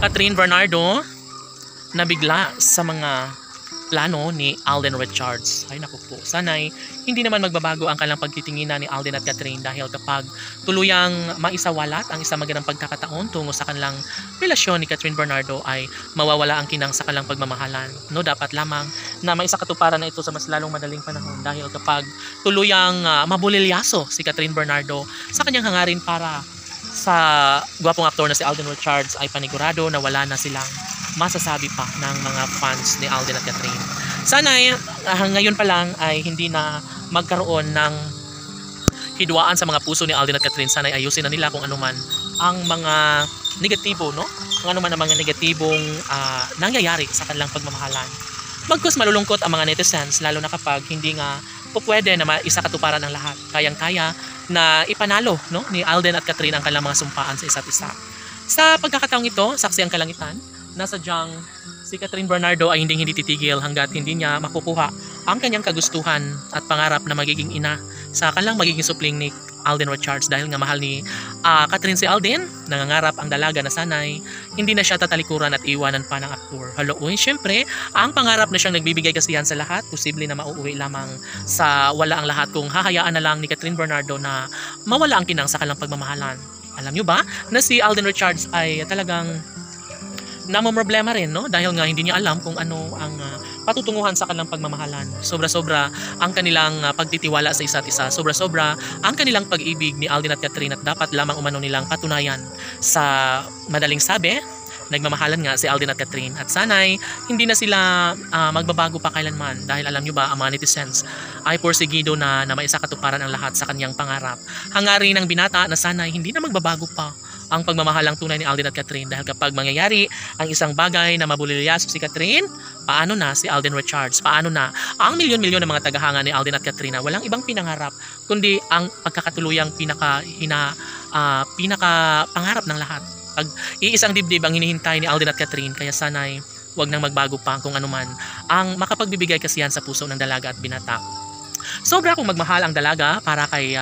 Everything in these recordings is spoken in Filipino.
Catherine Bernardo nabigla sa mga plano ni Alden Richards. Ay naku po, sana'y hindi naman magbabago ang kanilang pagtitinginan ni Alden at Catherine, dahil kapag tuluyang maisawalat ang isang magandang pagkakataon tungo sa kanilang relasyon ni Catherine Bernardo, ay mawawala ang kinang sa kanilang pagmamahalan. No, dapat lamang na maisakatuparan na ito sa mas lalong madaling panahon, dahil kapag tuluyang mabulilyaso si Catherine Bernardo sa kanyang hangarin para sa gwapong aktor na si Alden Richards, ay panigurado na wala na silang masasabi pa ng mga fans ni Alden at Catherine. Sana ngayon pa lang ay hindi na magkaroon ng hidwaan sa mga puso ni Alden at Catherine. Sana ayusin na nila kung ano man ang mga negatibo, no? Kung ano man ang mga negatibong nangyayari sa kanilang pagmamahalan. Bagkus malulungkot ang mga netizens, lalo na kapag hindi nga pwede na maisakatuparan ang lahat. Kayang-kaya na ipanalo, no, ni Alden at Catherine ang kanilang mga sumpaan sa isa't isa. Sa pagkakataong ito, saksi ang kalangitan na sadyang si Catherine Bernardo ay hindi titigil hanggat hindi niya makukuha ang kanyang kagustuhan at pangarap na magiging ina sa kanilang magiging supling ni Alden Richards, dahil nga mahal ni Catherine si Alden. Nangangarap ang dalaga na sanay hindi na siya tatalikuran at iwanan pa ng aktor. Haloy, syempre, ang pangarap na siyang nagbibigay kasiyahan sa lahat, posible na mauuwi lamang sa wala ang lahat kung hahayaan na lang ni Catherine Bernardo na mawala ang kinang sa kanilang pagmamahalan. Alam nyo ba na si Alden Richards ay talagang namomroblema rin, no? Dahil nga hindi niya alam kung ano ang patutunguhan sa kanilang pagmamahalan. Sobra-sobra ang kanilang pagtitiwala sa isa't isa. Sobra-sobra ang kanilang pag-ibig ni Alden at Catherine, at dapat lamang umano nilang patunayan. Sa madaling sabi, nagmamahalan nga si Alden at Catherine, at sana'y hindi na sila magbabago pa kailanman, dahil alam nyo ba, ang mga netizens ay porsigido na maisakatuparan ang lahat sa kanyang pangarap. Hangarin ng binata na sana'y hindi na magbabago pa ang pagmamahalang tunay ni Alden at Catherine, dahil kapag mangyayari ang isang bagay na mabulilyaso si Catherine, paano na si Alden Richards? Paano na ang milyon-milyon ng mga tagahanga ni Alden at Catherine? Walang ibang pinangarap kundi ang pagkakatuluyang pinaka-pangarap ng lahat. Pag iisang dibdib ang hinihintay ni Alden at Catherine, kaya sana'y wag nang magbago pa kung anuman ang makapagbibigay kasiyahan sa puso ng dalaga at binata. Sobra akong magmahal ang dalaga para kay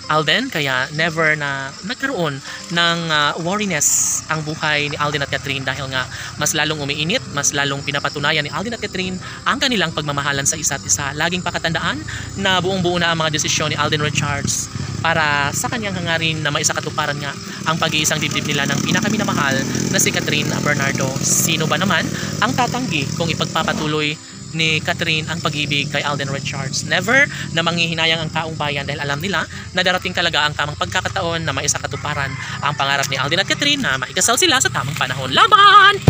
Alden, kaya never na nagkaroon ng worriness ang buhay ni Alden at Catherine, dahil nga mas lalong umiinit, mas lalong pinapatunayan ni Alden at Catherine ang kanilang pagmamahalan sa isa't isa. Laging pakatandaan na buong-buo na ang mga desisyon ni Alden Richards para sa kanyang hangarin na maisakatuparan nga ang pag-iisang dibdib nila ng pinakaminamahal na si Catherine Bernardo. Sino ba naman ang tatanggi kung ipagpapatuloy ni Catherine ang pag-ibig kay Alden Richards? Never na manghihinayang ang taong bayan, dahil alam nila na darating talaga ang tamang pagkakataon na maisakatuparan ang pangarap ni Alden at Catherine na maikasal sila sa tamang panahon. Laban!